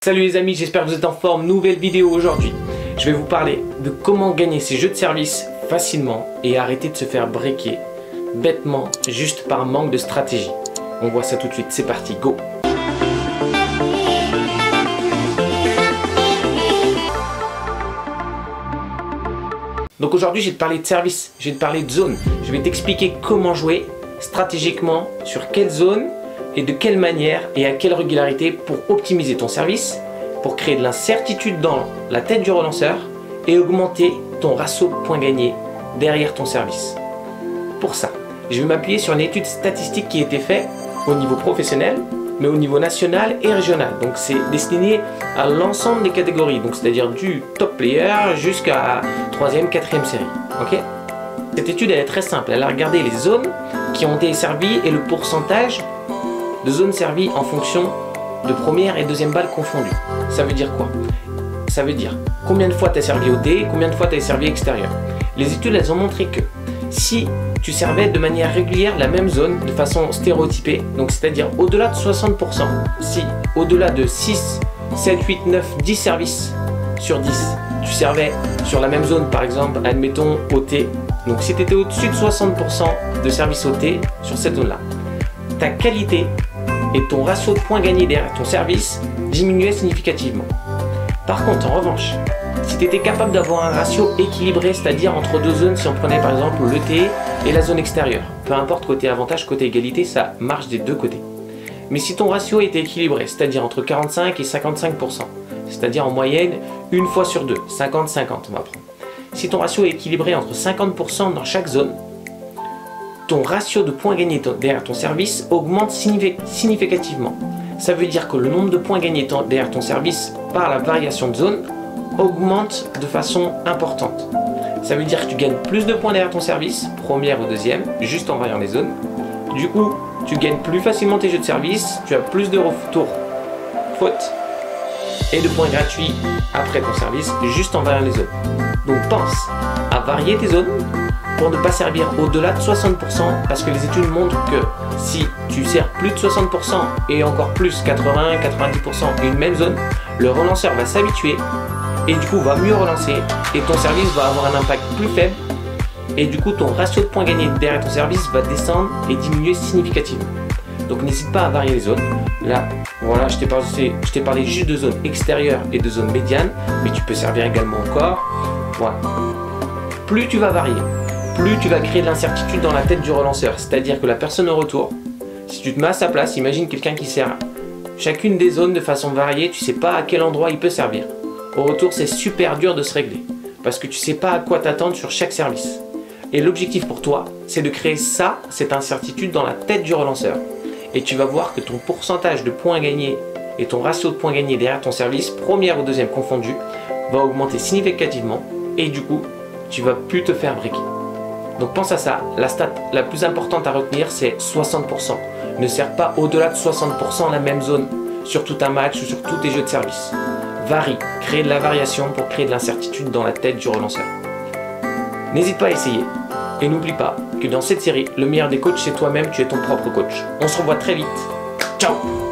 Salut les amis, j'espère que vous êtes en forme. Nouvelle vidéo aujourd'hui. Je vais vous parler de comment gagner ces jeux de service facilement et arrêter de se faire breaker bêtement juste par manque de stratégie. On voit ça tout de suite, c'est parti, go! Donc aujourd'hui, je vais te parler de service, je vais te parler de zone. Je vais t'expliquer comment jouer stratégiquement, sur quelle zone et de quelle manière et à quelle régularité pour optimiser ton service, pour créer de l'incertitude dans la tête du relanceur et augmenter ton ratio de points gagnés derrière ton service. Pour ça, je vais m'appuyer sur une étude statistique qui a été faite au niveau professionnel, mais au niveau national et régional. Donc c'est destiné à l'ensemble des catégories, donc c'est-à-dire du top player jusqu'à 3e, 4e série. Ok ? Cette étude elle est très simple, elle a regardé les zones qui ont été servies et le pourcentage de zones servies en fonction de première et deuxième balle confondues. Ça veut dire quoi? Ça veut dire combien de fois tu as servi au dé, combien de fois tu as servi extérieur. Les études elles ont montré que si tu servais de manière régulière la même zone de façon stéréotypée, donc c'est-à-dire au-delà de 60%, si au-delà de 6, 7, 8, 9, 10 services sur 10, tu servais sur la même zone par exemple, admettons au T, donc si tu étais au-dessus de 60% de services au T sur cette zone-là, ta qualité et ton ratio de points gagnés derrière ton service diminuait significativement. Par contre, en revanche, si tu étais capable d'avoir un ratio équilibré, c'est-à-dire entre deux zones, si on prenait par exemple le T et la zone extérieure, peu importe côté avantage, côté égalité, ça marche des deux côtés. Mais si ton ratio était équilibré, c'est-à-dire entre 45 et 55%, c'est-à-dire en moyenne une fois sur deux, 50-50 on va prendre. Si ton ratio est équilibré entre 50% dans chaque zone, ton ratio de points gagnés derrière ton service augmente significativement. Ça veut dire que le nombre de points gagnés derrière ton service par la variation de zone augmente de façon importante. Ça veut dire que tu gagnes plus de points derrière ton service, première ou deuxième, juste en variant les zones. Du coup, tu gagnes plus facilement tes jeux de service, tu as plus de retours fautes et de points gratuits après ton service, juste en variant les zones. Donc pense à varier tes zones pour ne pas servir au-delà de 60%, parce que les études montrent que si tu sers plus de 60% et encore plus 80-90% une même zone, le relanceur va s'habituer et du coup va mieux relancer et ton service va avoir un impact plus faible et du coup ton ratio de points gagnés derrière ton service va descendre et diminuer significativement. Donc n'hésite pas à varier les zones. Là, voilà, je t'ai parlé juste de zones extérieures et de zones médianes, mais tu peux servir également au corps. Voilà. Plus tu vas varier, plus tu vas créer de l'incertitude dans la tête du relanceur. C'est-à-dire que la personne au retour, si tu te mets à sa place, imagine quelqu'un qui sert chacune des zones de façon variée, tu sais pas à quel endroit il peut servir. Au retour, c'est super dur de se régler parce que tu sais pas à quoi t'attendre sur chaque service. Et l'objectif pour toi, c'est de créer cette incertitude dans la tête du relanceur. Et tu vas voir que ton pourcentage de points gagnés et ton ratio de points gagnés derrière ton service, première ou deuxième confondu, va augmenter significativement et du coup, tu vas plus te faire breaker. Donc pense à ça, la stat la plus importante à retenir c'est 60%. Ne sers pas au-delà de 60% la même zone sur tout un match ou sur tous tes jeux de service. Varie, crée de la variation pour créer de l'incertitude dans la tête du relanceur. N'hésite pas à essayer. Et n'oublie pas que dans cette série, le meilleur des coachs c'est toi-même, tu es ton propre coach. On se revoit très vite. Ciao!